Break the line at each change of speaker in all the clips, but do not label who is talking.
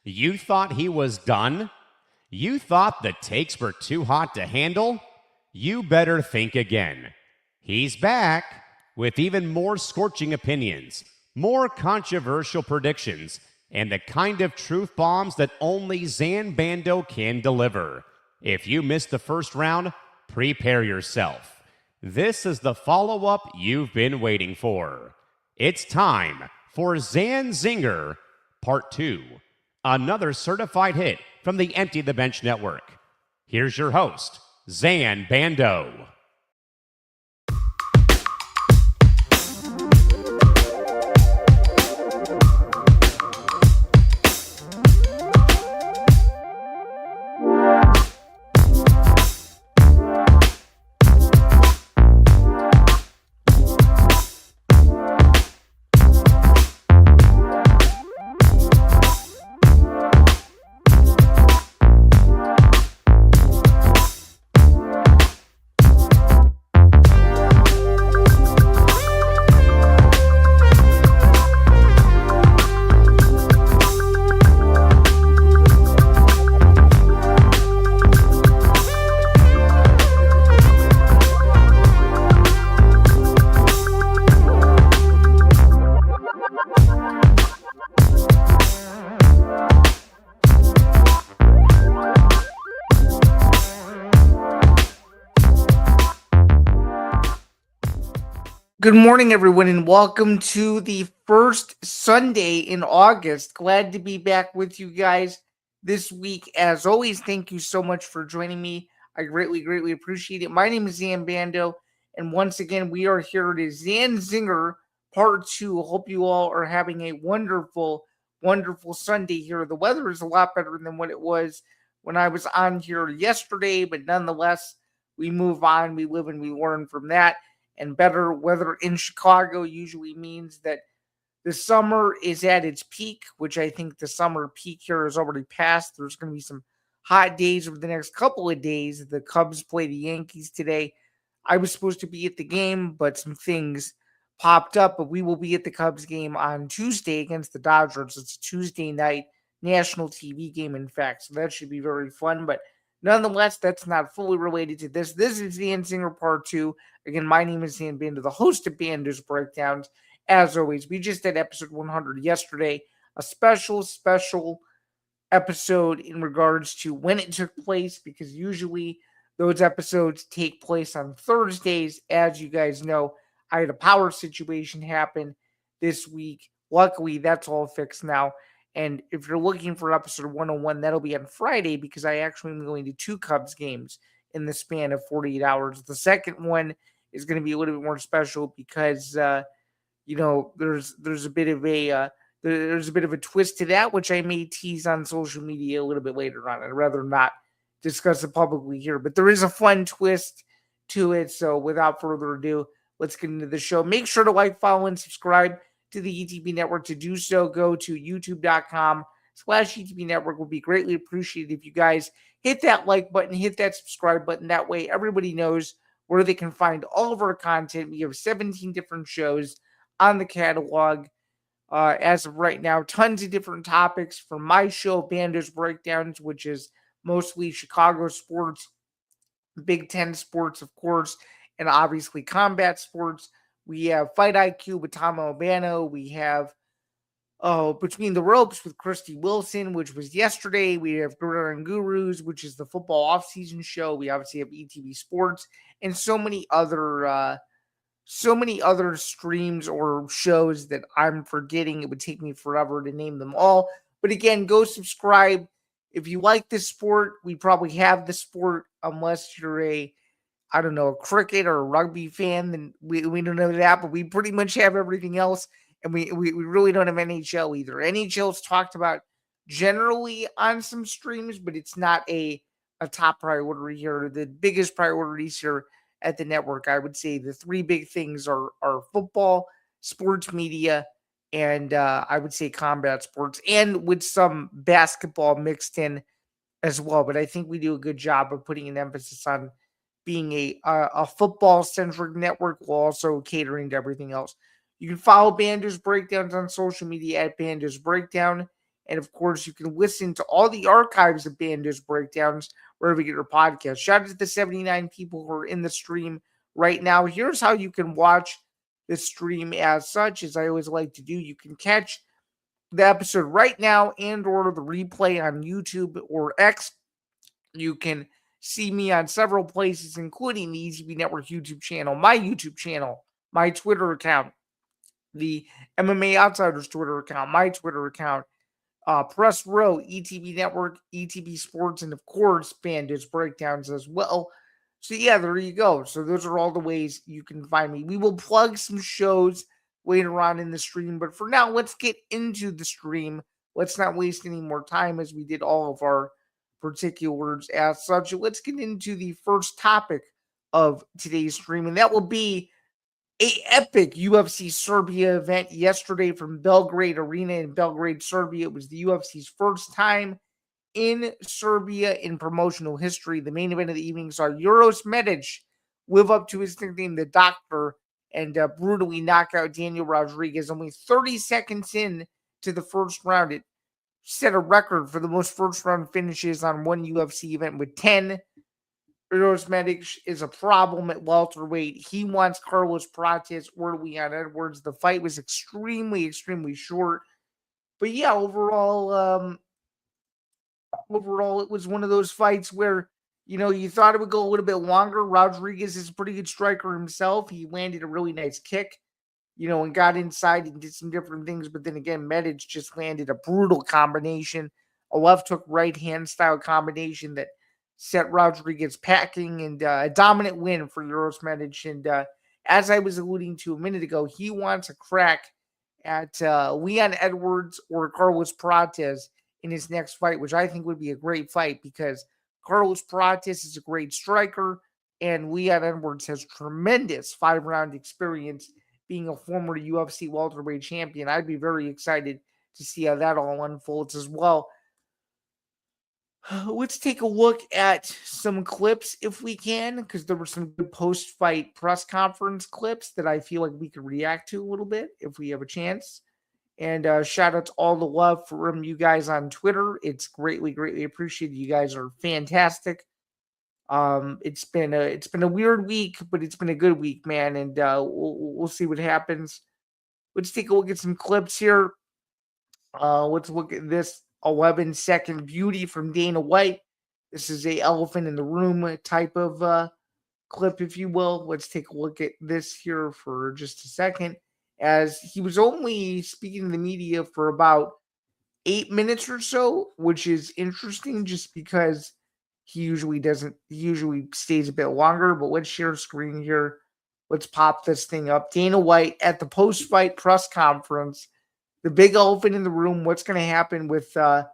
You thought he was done? You thought the takes were too hot to handle? You better think again. He's back with even more scorching opinions, more controversial predictions, and the kind of truth bombs that only Zain Bando can deliver. If you missed the first round, prepare yourself. This is the follow-up you've been waiting for. It's time for Zain Zinger Part 2, another certified hit from the Empty the Bench Network. Here's your host, Zain Bando.
Good morning, everyone, and welcome to the first Sunday in August. Glad to be back with you guys this week. As always, thank you so much for joining me. I greatly appreciate it. My name is Zain Bando, and once again, we are here to Zain Zinger Part 2. Hope you all are having a wonderful Sunday here. The weather is a lot better than what it was when I was on here yesterday, but nonetheless, we move on, we live and we learn from that. And better weather in Chicago usually means that the summer is at its peak, which I think the summer peak here is already passed. There's going to be some hot days over the next couple of days. The Cubs play the Yankees today. I was supposed to be at the game, but some things popped up. But we will be at the Cubs game on Tuesday against the Dodgers. It's a Tuesday night national TV game, in fact. So that should be very fun. But nonetheless, that's not fully related to this. This is Zain Zinger Part 2. Again, my name is Zain Bando, the host of Bando's Breakdowns. As always, we just did episode 100 yesterday, a special episode in regards to when it took place, because usually those episodes take place on Thursdays. As you guys know, I had a power situation happen this week. Luckily, that's all fixed now. And if you're looking for episode 101, that'll be on Friday, because I actually am going to 2 Cubs games in the span of 48 hours. The second one is going to be a little bit more special because, there's a bit of a twist to that, which I may tease on social media a little bit later on. I'd rather not discuss it publicly here, but there is a fun twist to it. So without further ado, let's get into the show. Make sure to like, follow, and subscribe to the ETB Network. To do so, go to youtube.com/ETB Network. Would be greatly appreciated if you guys hit that like button, hit that subscribe button. That way everybody knows where they can find all of our content. We have 17 different shows on the catalog as of right now. Tons of different topics from my show, Bando's Breakdowns, which is mostly Chicago sports, Big Ten sports, of course, and obviously combat sports. We have Fight IQ with Tom Albano. We have Between the Ropes with Christy Wilson, which was yesterday. We have Gridiron Gurus, which is the football offseason show. We obviously have ETV Sports and so many other streams or shows that I'm forgetting. It would take me forever to name them all. But again, go subscribe. If you like this sport, we probably have the sport, unless you're a cricket or a rugby fan, then we don't know that, but we pretty much have everything else. And we really don't have NHL either. NHL is talked about generally on some streams, but it's not a top priority here. The biggest priorities here at the network, I would say the 3 big things are football, sports media, and I would say combat sports, and with some basketball mixed in as well. But I think we do a good job of putting an emphasis on being a football-centric network while also catering to everything else. You can follow Bander's Breakdowns on social media at Bander's Breakdown. And of course, you can listen to all the archives of Bander's Breakdowns wherever you get your podcast. Shout out to the 79 people who are in the stream right now. Here's how you can watch the stream as such, as I always like to do. You can catch the episode right now and or the replay on YouTube or X. You can see me on several places, including the EZB Network YouTube channel, my Twitter account, the MMA Outsiders Twitter account, my Twitter account, Press Row, ETB Network, ETB Sports, and of course, Bandits Breakdowns as well. So yeah, there you go. So those are all the ways you can find me. We will plug some shows later on in the stream, but for now, let's get into the stream. Let's not waste any more time as we did all of our particulars as such. Let's get into the first topic of today's stream, and that will be an epic UFC Serbia event yesterday from Belgrade Arena in Belgrade, Serbia. It was the UFC's first time in Serbia in promotional history. The main event of the evening saw Roach-Zepeda live up to his nickname, the Doctor, and brutally knock out Daniel Rodriguez. Only 30 seconds in to the first round, it set a record for the most first-round finishes on one UFC event with 10. Roach-Zepeda is a problem at welterweight. He wants Carlos Prates or Leon Edwards. The fight was extremely, extremely short. But yeah, overall, it was one of those fights where, you thought it would go a little bit longer. Rodriguez is a pretty good striker himself. He landed a really nice kick, and got inside and did some different things. But then again, Medic just landed a brutal combination, a left hook, right hand style combination that set Rodriguez packing, and a dominant win for Roach-Zepeda. And as I was alluding to a minute ago, he wants a crack at Leon Edwards or Carlos Prates in his next fight, which I think would be a great fight because Carlos Prates is a great striker, and Leon Edwards has tremendous 5-round experience being a former UFC welterweight champion. I'd be very excited to see how that all unfolds as well. Let's take a look at some clips if we can, because there were some good post-fight press conference clips that I feel like we could react to a little bit if we have a chance. And shout out to all the love from you guys on Twitter. It's greatly, greatly appreciated. You guys are fantastic. It's been a weird week, but it's been a good week, man. And we'll see what happens. Let's take a look at some clips here. Let's look at this 11-second beauty from Dana White. This is a elephant in the room type of clip, if you will. Let's take a look at this here for just a second, as he was only speaking to the media for about 8 minutes or so, which is interesting just because he usually stays a bit longer. But let's share screen here. Let's pop this thing up. Dana White at the post-fight press conference. The big elephant in the room. What's going to happen with Usman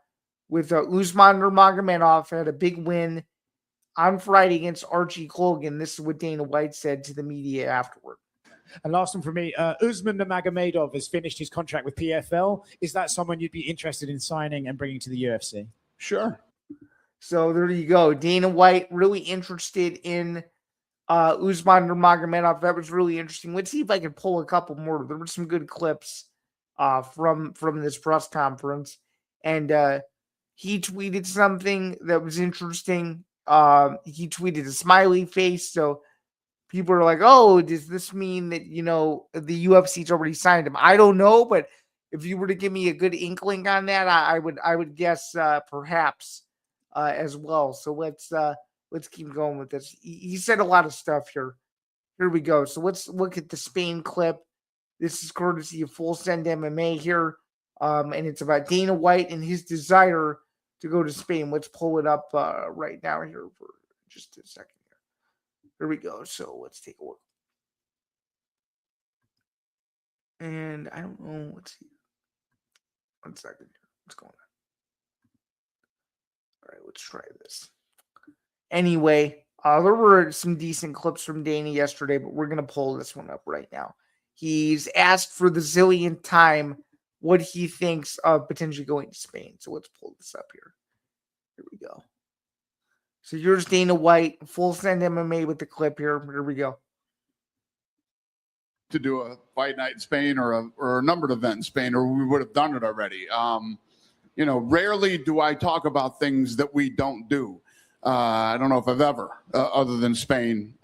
Nurmagomedov had a big win on Friday against Archie Colgan. This is what Dana White said to the media afterward.
And last one from me, Usman Nurmagomedov has finished his contract with PFL. Is that someone you'd be interested in signing and bringing to the UFC?
Sure. So there you go. Dana White really interested in Usman Nurmagomedov. That was really interesting. Let's see if I can pull a couple more. There were some good clips from this press conference, and he tweeted something that was interesting. He tweeted a smiley face, so people are like, "Oh, does this mean that the UFC's already signed him?" I don't know, but if you were to give me a good inkling on that, I would guess perhaps as well. So let's keep going with this. He said a lot of stuff here. Here we go. So let's look at the Spain clip. This is courtesy of Full Send MMA here, and it's about Dana White and his desire to go to Spain. Let's pull it up right now here for just a second here. Here we go. So let's take a look. And I don't know. Let's see. 1 second here. What's going on? All right, let's try this. Anyway, there were some decent clips from Dana yesterday, but we're going to pull this one up right now. He's asked for the zillionth time what he thinks of potentially going to Spain. So let's pull this up here. Here we go. So here's Dana White, Full Send MMA with the clip here. Here we go.
to do a fight night in Spain or a numbered event in Spain, or we would have done it already. Rarely do I talk about things that we don't do. I don't know if I've ever, other than Spain.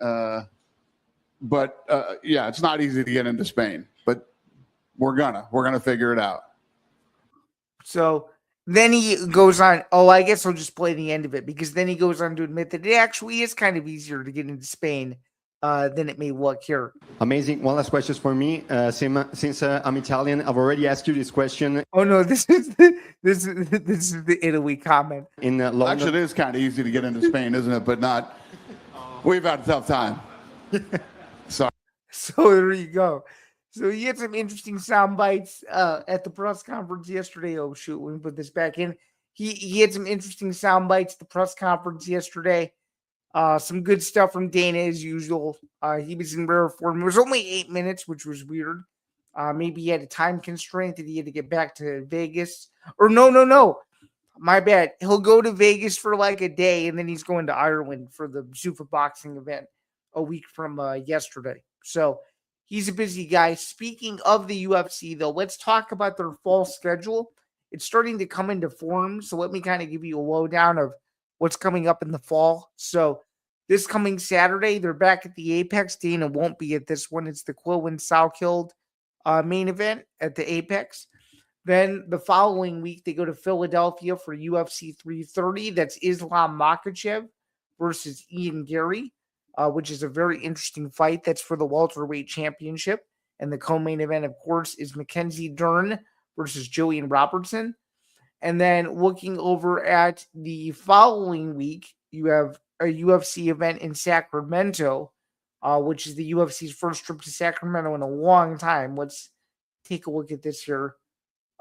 But it's not easy to get into Spain, but we're gonna figure it out.
So then he goes on. Oh, I guess I'll just play the end of it, because then he goes on to admit that it actually is kind of easier to get into Spain than it may look here.
Amazing. One last question for me. Since I'm Italian, I've already asked you this question.
Oh no, this is the Italy comment.
In London.
Actually, it is kind of easy to get into Spain, isn't it? But not. We've had a tough time. Sorry.
So there you go. So he had some interesting sound bites at the press conference yesterday. Oh shoot, let me put this back in. He had some interesting sound bites at the press conference yesterday. Some good stuff from Dana as usual. He was in rare form. It was only 8 minutes, which was weird. Maybe he had a time constraint that he had to get back to Vegas. Or no. My bad. He'll go to Vegas for like a day, and then he's going to Ireland for the Zuffa boxing event a week from yesterday. So he's a busy guy. Speaking of the UFC, though, let's talk about their fall schedule. It's starting to come into form. So let me kind of give you a lowdown of what's coming up in the fall. So this coming Saturday, they're back at the Apex. Dana won't be at this one. It's the Quillen Salkild main event at the Apex. Then the following week, they go to Philadelphia for UFC 330. That's Islam Makhachev versus Ian Gary, which is a very interesting fight. That's for the welterweight championship. And the co-main event, of course, is Mackenzie Dern versus Jillian Robertson. And then looking over at the following week, you have a UFC event in Sacramento, which is the UFC's first trip to Sacramento in a long time. Let's take a look at this here.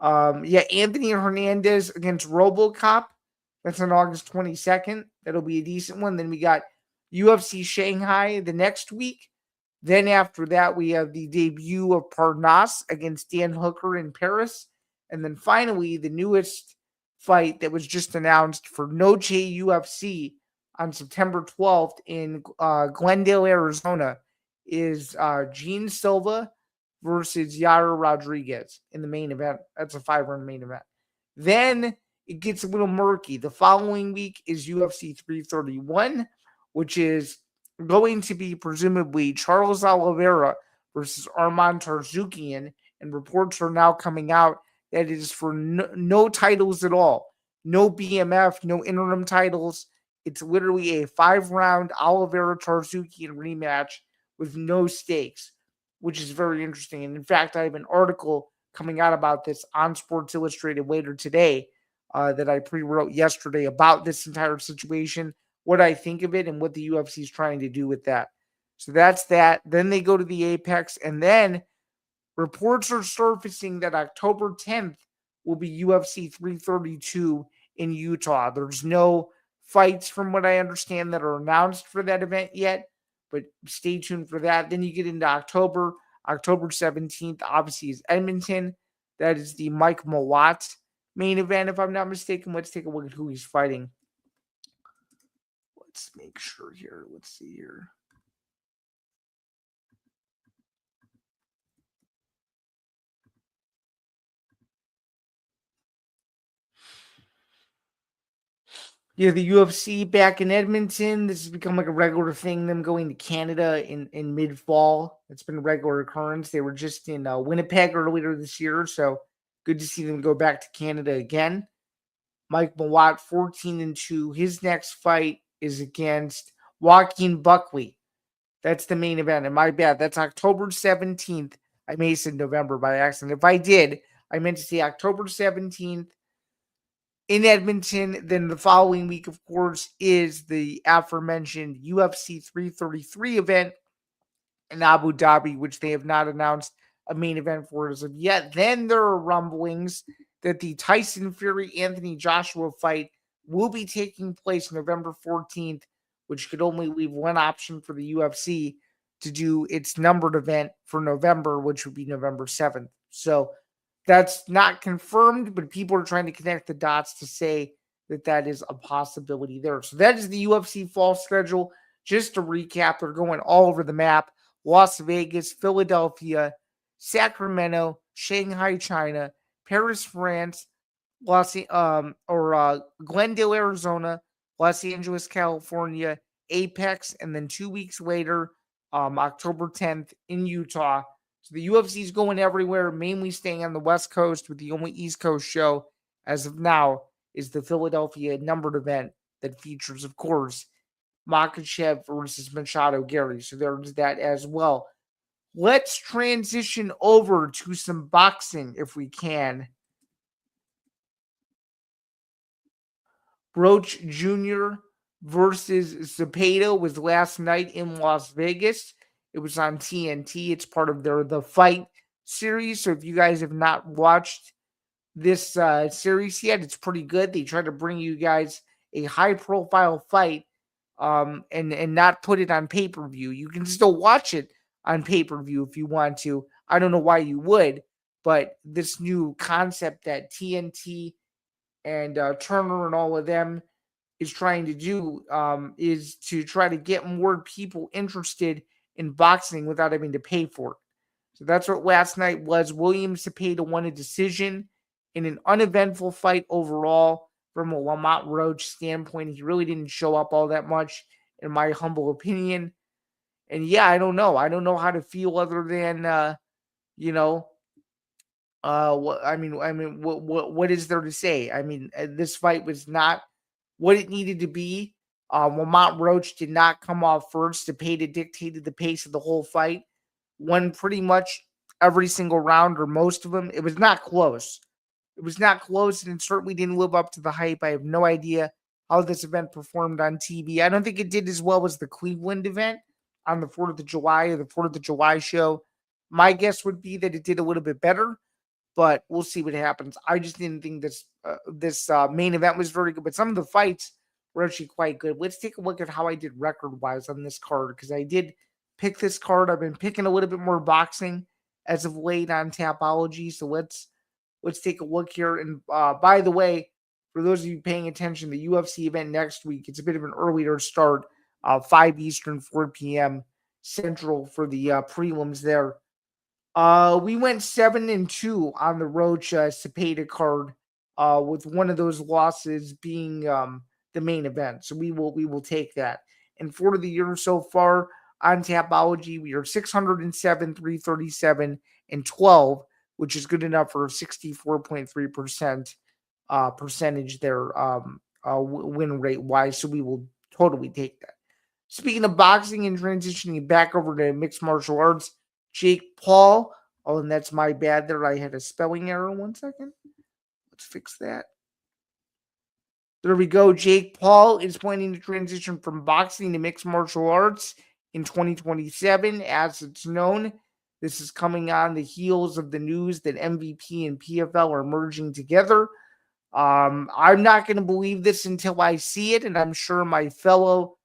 Anthony Hernandez against RoboCop. That's on August 22nd. That'll be a decent one. Then we got UFC Shanghai the next week. Then after that, we have the debut of Parnas against Dan Hooker in Paris. And then finally, the newest fight that was just announced for Noche UFC on September 12th in Glendale, Arizona, is Gene Silva versus Yair Rodriguez in the main event. That's a 5-round main event. Then it gets a little murky. The following week is UFC 331, which is going to be presumably Charles Oliveira versus Arman Tarzukian, and reports are now coming out that it is for no titles at all. No BMF, no interim titles. It's literally a 5-round Oliveira Tarzukian rematch with no stakes, which is very interesting. And in fact, I have an article coming out about this on Sports Illustrated later today that I pre-wrote yesterday about this entire situation, what I think of it, and what the UFC is trying to do with that. So that's that. Then they go to the Apex, and then reports are surfacing that October 10th will be UFC 332 in Utah. There's no fights, from what I understand, that are announced for that event yet, but stay tuned for that. Then you get into October. October 17th, obviously, is Edmonton. That is the Mike Mawat main event, if I'm not mistaken. Let's take a look at who he's fighting. Let's make sure here. Let's see here. Yeah, the UFC back in Edmonton. This has become like a regular thing, them going to Canada in mid-fall. It's been a regular occurrence. They were just in Winnipeg earlier this year, so good to see them go back to Canada again. Mike Mawat, 14-2. His next fight is against Joaquin Buckley. That's the main event. And my bad, that's October 17th. I may have said November by accident. If I did, I meant to say October 17th. In Edmonton. Then the following week, of course, is the aforementioned UFC 333 event in Abu Dhabi, which they have not announced a main event for as of yet. Then there are rumblings that the Tyson Fury-Anthony Joshua fight will be taking place November 14th, which could only leave one option for the UFC to do its numbered event for November, which would be November 7th. So that's not confirmed, but people are trying to connect the dots to say that that is a possibility there. So that is the UFC fall schedule. Just to recap, they're going all over the map. Las Vegas, Philadelphia, Sacramento, Shanghai, China, Paris, France, Glendale, Arizona, Los Angeles, California, Apex, and then 2 weeks later, October 10th in Utah. So the UFC is going everywhere, mainly staying on the West Coast, with the only East Coast show as of now is the Philadelphia numbered event that features, of course, Makhachev versus Machado Gary. So there's that as well. Let's transition over to some boxing if we can. Roach Jr. versus Zepeda was last night in Las Vegas. It was on TNT. It's part of The Fight series. So if you guys have not watched this series yet, it's pretty good. They try to bring you guys a high-profile fight and not put it on pay-per-view. You can still watch it on pay-per-view if you want to. I don't know why you would, but this new concept that TNT and Turner and all of them is trying to do is to try to get more people interested in boxing without having to pay for it. So that's what last night was. William Zepeda won a decision in an uneventful fight overall from a Lamont Roach standpoint. He really didn't show up all that much, in my humble opinion. And yeah, I don't know. I don't know how to feel other than, what is there to say? I mean, this fight was not what it needed to be. Lamont Roach did not come off first. Zepeda dictated the pace of the whole fight. Won pretty much every single round or most of them. It was not close. It was not close, and it certainly didn't live up to the hype. I have no idea how this event performed on TV. I don't think it did as well as the Cleveland event on the 4th of July or the 4th of July show. My guess would be that it did a little bit better, but we'll see what happens. I just didn't think this main event was very good, but some of the fights were actually quite good. Let's take a look at how I did record-wise on this card, because I did pick this card. I've been picking a little bit more boxing as of late on Tapology, so let's take a look here. And by the way, for those of you paying attention, the UFC event next week, it's a bit of an earlier start, 5 Eastern, 4 p.m. Central for the prelims there. We went 7-2 on the Roach Zepeda card, with one of those losses being the main event. So we will take that. And for the year so far on Tapology, we are 607, 337, and 12, which is good enough for a 64.3% percentage there, win rate wise. So we will totally take that. Speaking of boxing and transitioning back over to mixed martial arts, Jake Paul. Oh, and that's my bad there. I had a spelling error. 1 second. Let's fix that. There we go. Jake Paul is planning to transition from boxing to mixed martial arts in 2027, as it's known. This is coming on the heels of the news that MVP and PFL are merging together. I'm not going to believe this until I see it, and I'm sure my fellow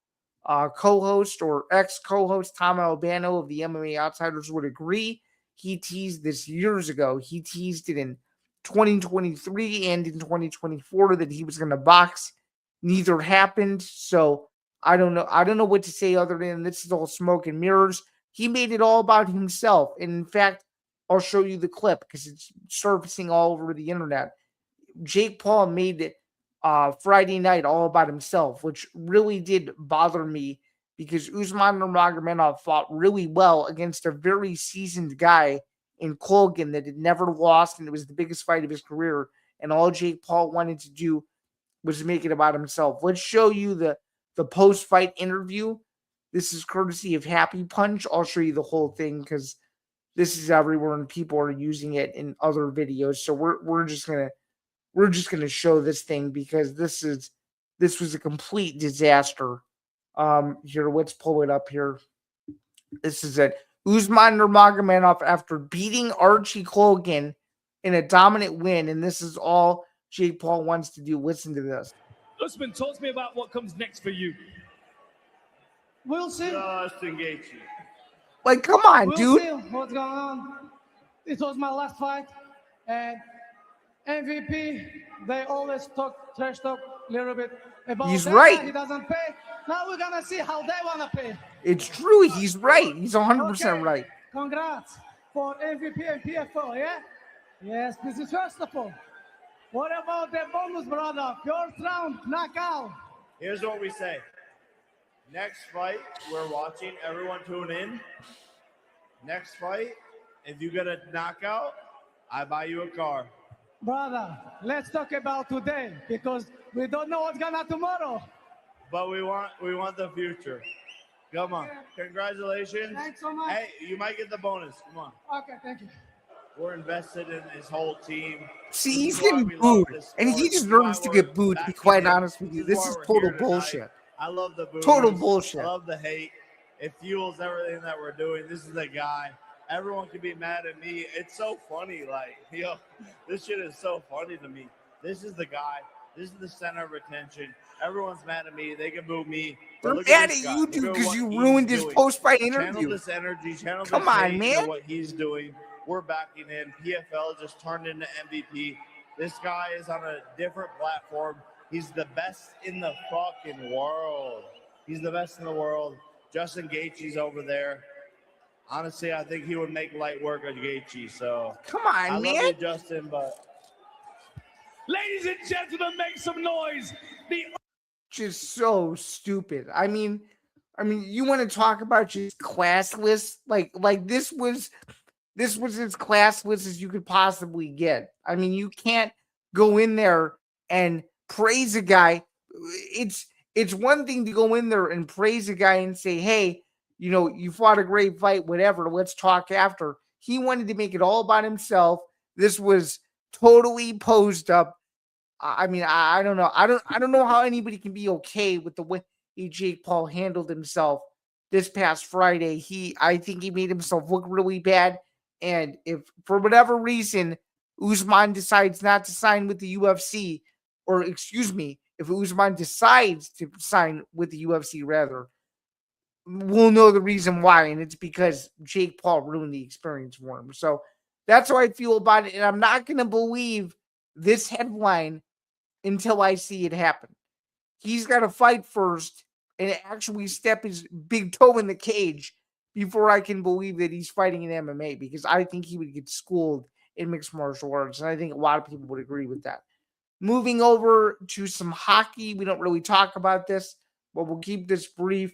co-host or ex-co-host Tom Albano of the MMA Outsiders would agree. He teased this years ago. He teased it in 2023 and in 2024 that he was going to box. Neither happened. So I don't know. I don't know what to say other than this is all smoke and mirrors. He made it all about himself. And in fact, I'll show you the clip because it's surfacing all over the internet. Jake Paul made it Friday night all about himself, which really did bother me because Usman Nurmagomedov fought really well against a very seasoned guy in Colgan that had never lost, and it was the biggest fight of his career. And all Jake Paul wanted to do was make it about himself. Let's show you the post-fight interview. This is courtesy of Happy Punch. I'll show you the whole thing because this is everywhere and people are using it in other videos. So we're just gonna show this thing because this was a complete disaster. Here, let's pull it up here. This is it. Usman Nurmagomedov after beating Archie Colgan in a dominant win, and this is all Jake Paul wants to do. Listen to this.
Usman, talk to me about what comes next for you.
We'll see.
Just engage you.
Like, come on,
We'll
dude.
see what's going on. It was my last fight, and MVP, they always talk, trash talk a little bit about
He's
that
right.
guy, he doesn't pay. Now we're going to see how they want to pay.
It's true. He's right. He's 100%
Okay,
right.
congrats for MVP and PFL, yeah? Yes, this is first of all. What about the bonus, brother? First round, knockout.
Here's what we say. Next fight, we're watching. Everyone tune in. Next fight, if you get a knockout, I buy you a car.
Brother, let's talk about today because we don't know what's gonna tomorrow.
But we want the future. Come on. Congratulations.
Thanks so much.
Hey, you might get the bonus. Come on.
Okay, thank you.
We're invested in his whole team.
See,
This
he's
is why
getting
we love
booed,
this
and
sport.
he
This is why
deserves to
we're
get booed, to be
backing
quite
him.
honest with you. This is
why we're
total
here tonight.
bullshit.
I love the booze.
Total bullshit.
I love the hate. It fuels everything that we're doing. This is the guy. Everyone can be mad at me. It's so funny. Like, this shit is so funny to me. This is the guy. This is the center of attention. Everyone's mad at me. They can boo me.
They're
Look
mad
this
at
guy.
you,
Look
dude,
at
because
what
you
he's
ruined his
doing.
post-fight
Channel
interview.
this energy. Channel
Come
this
on,
hate
man.
into what he's doing. We're backing in. PFL just turned into MVP. This guy is on a different platform. He's the best in the fucking world. He's the best in the world. Justin Gaethje's over there. Honestly, I think he would make light work of Gaethje. So
Come
I
on,
love
man.
you, Justin, but ladies and gentlemen, make some noise. The
Just so stupid. I mean, you want to talk about just classless? Like this was as classless as you could possibly get. I mean, you can't go in there and praise a guy. It's one thing to go in there and praise a guy and say, hey, you fought a great fight, whatever. Let's talk after. He wanted to make it all about himself. This was totally posed up. I mean, I don't know. I don't know how anybody can be okay with the way Jake Paul handled himself this past Friday. I think he made himself look really bad. And if for whatever reason Usman decides not to sign with the UFC, or excuse me, if Usman decides to sign with the UFC, rather, we'll know the reason why, and it's because Jake Paul ruined the experience for him. So that's how I feel about it, and I'm not going to believe this headline until I see it happen. He's got to fight first and actually step his big toe in the cage before I can believe that he's fighting in MMA, because I think he would get schooled in mixed martial arts, and I think a lot of people would agree with that. Moving over to some hockey, we don't really talk about this, but we'll keep this brief.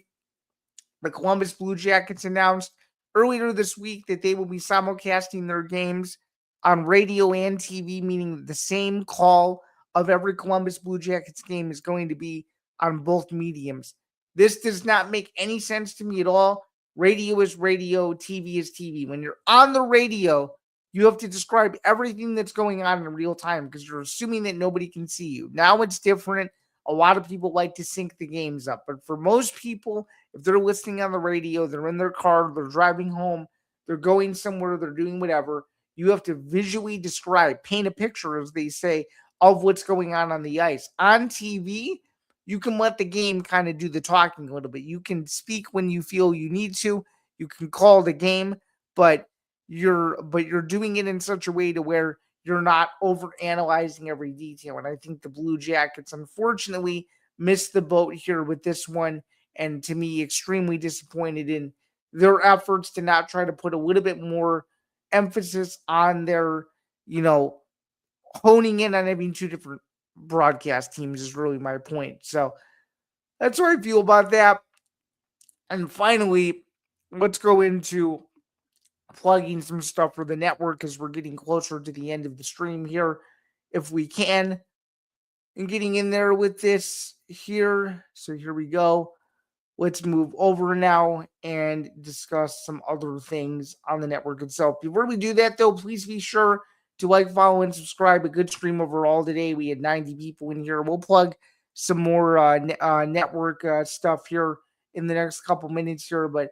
The Columbus Blue Jackets announced earlier this week that they will be simulcasting their games on radio and TV, meaning the same call of every Columbus Blue Jackets game is going to be on both mediums. This does not make any sense to me at all. Radio is radio, TV is TV. When you're on the radio, you have to describe everything that's going on in real time because you're assuming that nobody can see you. Now it's different. A lot of people like to sync the games up. But for most people, if they're listening on the radio, they're in their car, they're driving home, they're going somewhere, they're doing whatever, you have to visually describe, paint a picture, as they say, of what's going on the ice. On TV, you can let the game kind of do the talking a little bit. You can speak when you feel you need to. You can call the game, but you're doing it in such a way to where you're not over analyzing every detail. And I think the Blue Jackets, unfortunately, missed the boat here with this one. And to me, extremely disappointed in their efforts to not try to put a little bit more emphasis on their, honing in on having two different broadcast teams is really my point. So that's how I feel about that. And finally, let's go into plugging some stuff for the network as we're getting closer to the end of the stream here, if we can, and getting in there with this here. So here we go. Let's move over now and discuss some other things on the network itself. Before we do that, though, please be sure to like, follow, and subscribe. A good stream overall today. We had 90 people in here. We'll plug some more network stuff here in the next couple minutes here, but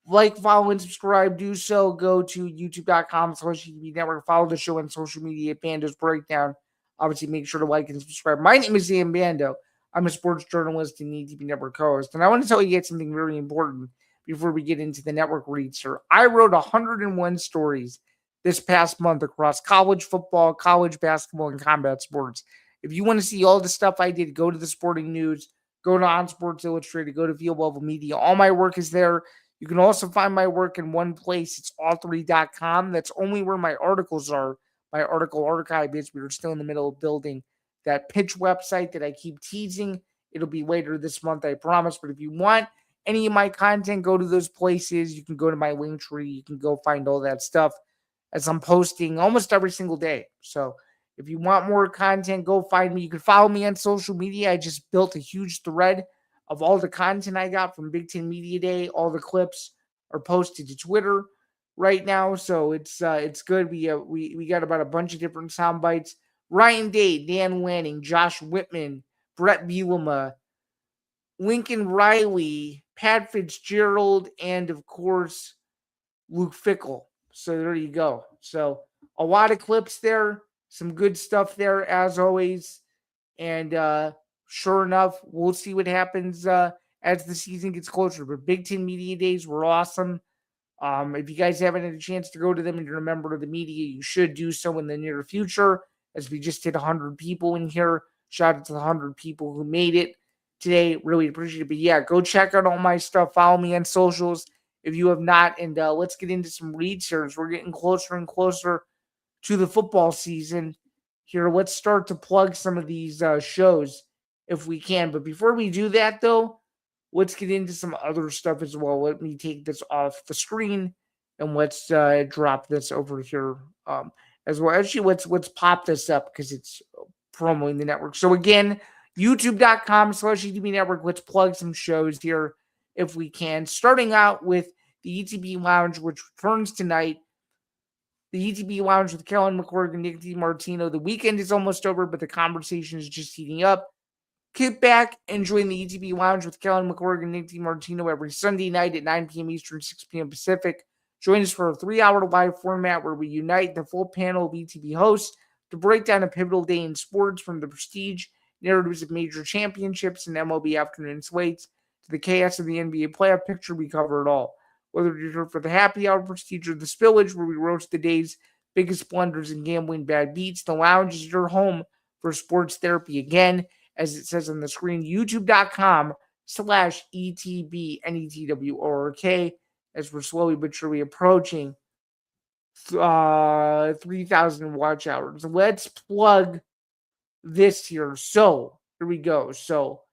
like, follow, and subscribe. Do so. Go to youtube.com/network. Follow the show on social media at Bando's Breakdown. Obviously, make sure to like and subscribe. My name is Zain Bando. I'm a sports journalist and ETV Network host. And I want to tell you guys something very important before we get into the network reads here. I wrote 101 stories this past month across college football, college basketball, and combat sports. If you want to see all the stuff I did, go to the Sporting News, go to On Sports Illustrated, go to Field Level Media. All my work is there. You can also find my work in one place. It's all3.com. That's only where my articles are. My article archive is. We are still in the middle of building that pitch website that I keep teasing. It'll be later this month, I promise. But if you want any of my content, go to those places. You can go to my link tree. You can go find all that stuff as I'm posting almost every single day. So if you want more content, go find me. You can follow me on social media. I just built a huge thread of all the content I got from Big Ten Media Day. All the clips are posted to Twitter right now, so it's good. We got about a bunch of different sound bites. Ryan Day, Dan Lanning, Josh Whitman, Brett Bielema, Lincoln Riley, Pat Fitzgerald, and of course Luke Fickle. So there you go. So a lot of clips there, some good stuff there as always. And sure enough, we'll see what happens as the season gets closer. But Big Ten Media Days were awesome. If you guys haven't had a chance to go to them and you're a member of the media, you should do so in the near future, as we just hit 100 people in here. Shout out to the 100 people who made it today. Really appreciate it. But yeah, go check out all my stuff. Follow me on socials if you have not. And let's get into some reads here as we're getting closer and closer to the football season. Here, let's start to plug some of these shows if we can. But before we do that, though, let's get into some other stuff as well. Let me take this off the screen and let's drop this over here as well. Actually, let's pop this up because it's promoting the network. So again, youtube.com/ETB Network. Let's plug some shows here if we can. Starting out with the ETB Lounge, which returns tonight. The ETB Lounge with Kellen McCorg and Nick DiMartino. The weekend is almost over, but the conversation is just heating up. Kick back and join the ETB Lounge with Kellen McCorg and Nick DiMartino every Sunday night at 9 p.m. Eastern, 6 p.m. Pacific. Join us for a 3-hour live format where we unite the full panel of ETB hosts to break down a pivotal day in sports, from the prestige narratives of major championships and MLB afternoon slates to the chaos of the NBA playoff picture. We cover it all. Whether you're here for the happy hour prestige or the spillage, where we roast the day's biggest blunders and gambling bad beats, the lounge is your home for sports therapy. Again, as it says on the screen, youtube.com/ETB NETWORK, as we're slowly but surely approaching 3,000 watch hours. Let's plug this here. So here we go. So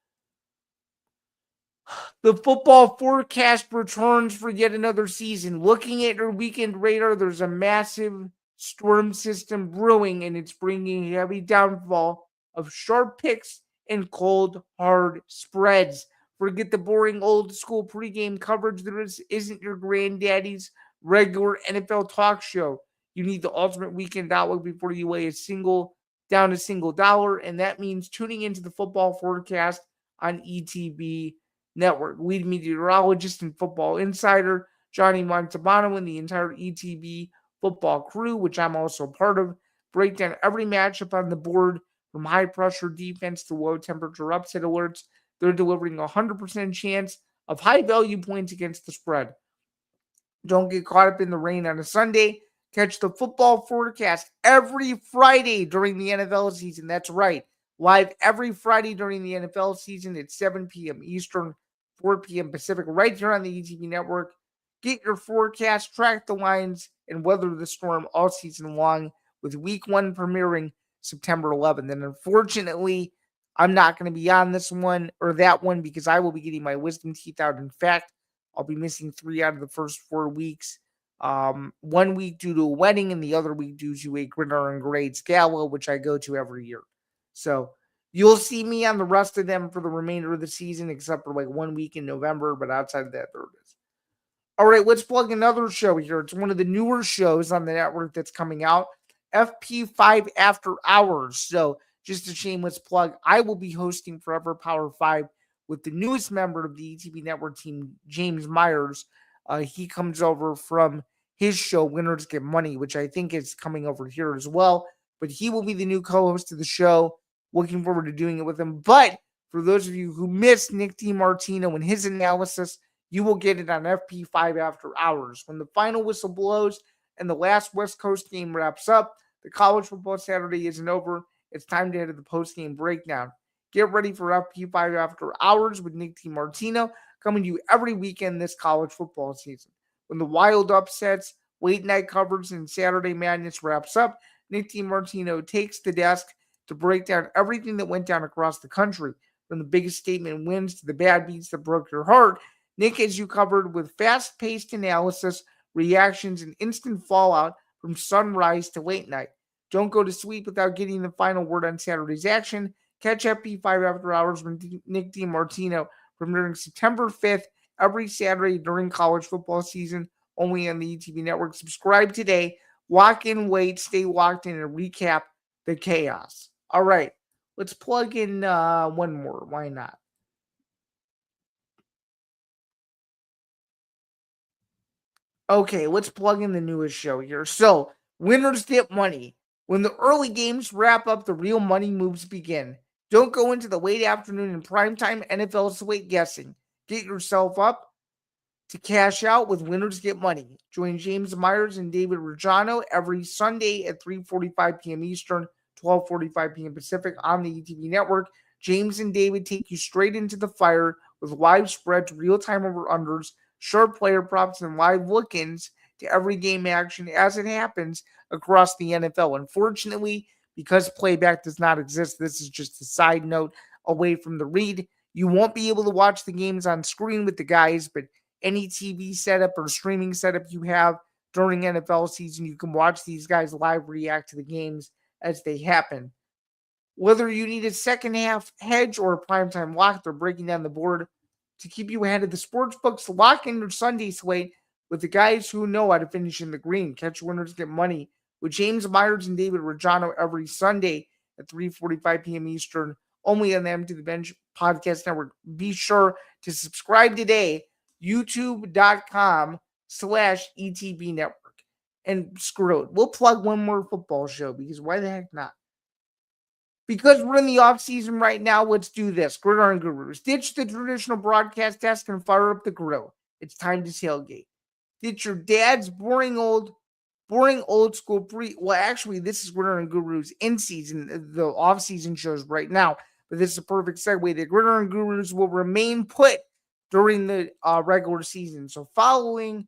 the football forecast returns for yet another season. Looking at your weekend radar, there's a massive storm system brewing, and it's bringing a heavy downfall of sharp picks and cold, hard spreads. Forget the boring old school pregame coverage. There isn't your granddaddy's regular NFL talk show. You need the ultimate weekend outlook before you lay a single dollar, and that means tuning into the football forecast on ETB Network. Lead meteorologist and football insider Johnny Montalbano and the entire ETB football crew, which I'm also part of, break down every matchup on the board, from high-pressure defense to low-temperature upset alerts. They're delivering a 100% chance of high-value points against the spread. Don't get caught up in the rain on a Sunday. Catch the football forecast every Friday during the NFL season. That's right. Live every Friday during the NFL season at 7 p.m. Eastern, 4 p.m. Pacific, right here on the ETB Network. Get your forecast, track the lines, and weather the storm all season long, with Week 1 premiering September 11th. And unfortunately, I'm not going to be on this one or that one because I will be getting my wisdom teeth out. In fact, I'll be missing 3 out of the first 4 weeks. 1 week due to a wedding and the other week due to a Gridiron Grades Gala, which I go to every year. So you'll see me on the rest of them for the remainder of the season, except for like 1 week in November. But outside of that, there it is. All right, let's plug another show here. It's one of the newer shows on the network that's coming out, FP5 After Hours. So just a shameless plug. I will be hosting Forever Power 5 with the newest member of the ETB Network team, James Myers. He comes over from his show, Winners Get Money, which I think is coming over here as well. But he will be the new co-host of the show. Looking forward to doing it with him. But for those of you who missed Nick DiMartino and his analysis, you will get it on FP5 After Hours. When the final whistle blows and the last West Coast game wraps up. The college football Saturday isn't over. It's time to head to the post-game breakdown. Get ready for FP5 After Hours with Nick DiMartino, coming to you every weekend this college football season. When the wild upsets, late night coverage, and Saturday madness wraps up, Nick DiMartino takes the desk to break down everything that went down across the country, from the biggest statement wins to the bad beats that broke your heart. Nick has you covered with fast-paced analysis, reactions, and instant fallout from sunrise to late night. Don't go to sleep without getting the final word on Saturday's action. Catch FP5 After Hours with Nick DiMartino premiering September 5th every Saturday during college football season, only on the ETV network. Subscribe today. Lock in, wait, stay locked in, and recap the chaos. All right, let's plug in one more. Why not? Okay, let's plug in the newest show here. So, winners get money. When the early games wrap up, the real money moves begin. Don't go into the late afternoon and primetime NFL slate guessing. Get yourself up to cash out with Winners Get Money. Join James Myers and David Rajano every Sunday at 3:45 p.m. Eastern, 12:45 p.m. Pacific on the ETV network. James and David take you straight into the fire with live spreads, real-time over-unders, sharp player props, and live look-ins to every game action as it happens across the NFL. Unfortunately, because playback does not exist, this is just a side note away from the read. You won't be able to watch the games on screen with the guys, but any TV setup or streaming setup you have during NFL season, you can watch these guys live react to the games as they happen. Whether you need a second half hedge or a primetime lock, they're breaking down the board to keep you ahead of the sports books. Lock in your Sunday slate with the guys who know how to finish in the green. Catch Winners Get Money with James Myers and David Rajano every Sunday at 3:45 p.m. Eastern, only on the Empty the Bench podcast network. Be sure to subscribe today, youtube.com/ETB network. And screw it. We'll plug one more football show because why the heck not? Because we're in the off season right now, let's do this. Gridiron Gurus. Ditch the traditional broadcast desk and fire up the grill. It's time to tailgate. Ditch your dad's boring old school actually, this is Gridiron Gurus in season, the off season shows right now. But this is a perfect segue. The Gridiron Gurus will remain put during the regular season. So following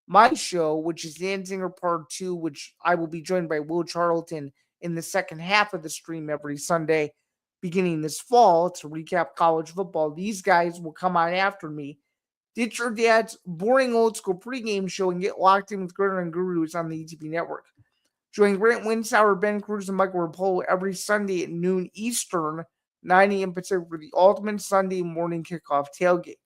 my show, which is Dan Zinger Part 2, which I will be joined by Will Charlton in the second half of the stream every Sunday, beginning this fall to recap college football. These guys will come on after me. Ditch your dad's boring old school pregame show and get locked in with Gridiron Gurus on the ETB network. Join Grant Winsauer, Ben Cruz, and Michael Rapolo every Sunday at noon Eastern, 9 a.m. Pacific for the ultimate Sunday morning kickoff tailgate.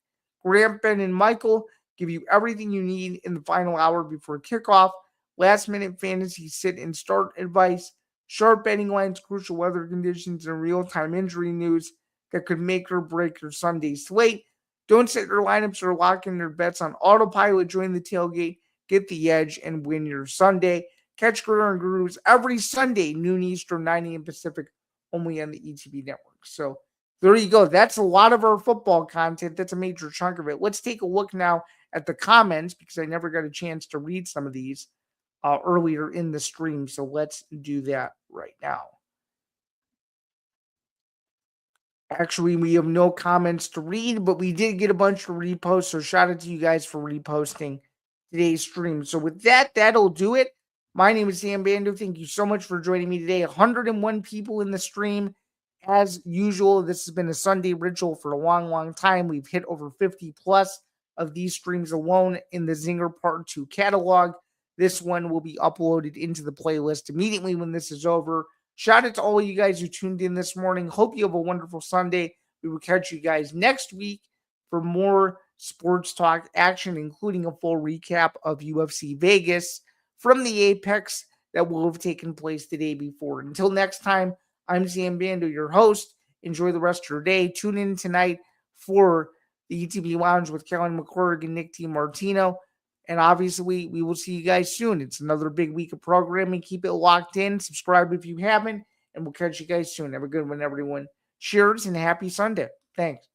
Grant, Ben, and Michael give you everything you need in the final hour before kickoff, last-minute fantasy sit and start advice, sharp betting lines, crucial weather conditions, and real-time injury news that could make or break your Sunday slate. Don't set your lineups or lock in your bets on autopilot. Join the tailgate, get the edge, and win your Sunday. Catch Gridiron Gurus every Sunday, noon Eastern, 9 a.m. Pacific, only on the ETB network. So there you go. That's a lot of our football content. That's a major chunk of it. Let's take a look now at the comments because I never got a chance to read some of these earlier in the stream. So let's do that right now. Actually, we have no comments to read, but we did get a bunch of reposts. So shout out to you guys for reposting today's stream. So with that, that'll do it. My name is Sam Bando. Thank you so much for joining me today. 101 people in the stream. As usual, this has been a Sunday ritual for a long, long time. We've hit over 50 plus of these streams alone in the Zinger Part 2 catalog. This one will be uploaded into the playlist immediately when this is over. Shout out to all of you guys who tuned in this morning. Hope you have a wonderful Sunday. We will catch you guys next week for more sports talk action, including a full recap of UFC Vegas from the Apex that will have taken place the day before. Until next time, I'm Sam Bando, your host. Enjoy the rest of your day. Tune in tonight for the ETB Lounge with Kellen McClurg and Nick DiMartino. And obviously, we will see you guys soon. It's another big week of programming. Keep it locked in. Subscribe if you haven't. And we'll catch you guys soon. Have a good one, everyone. Cheers and happy Sunday. Thanks.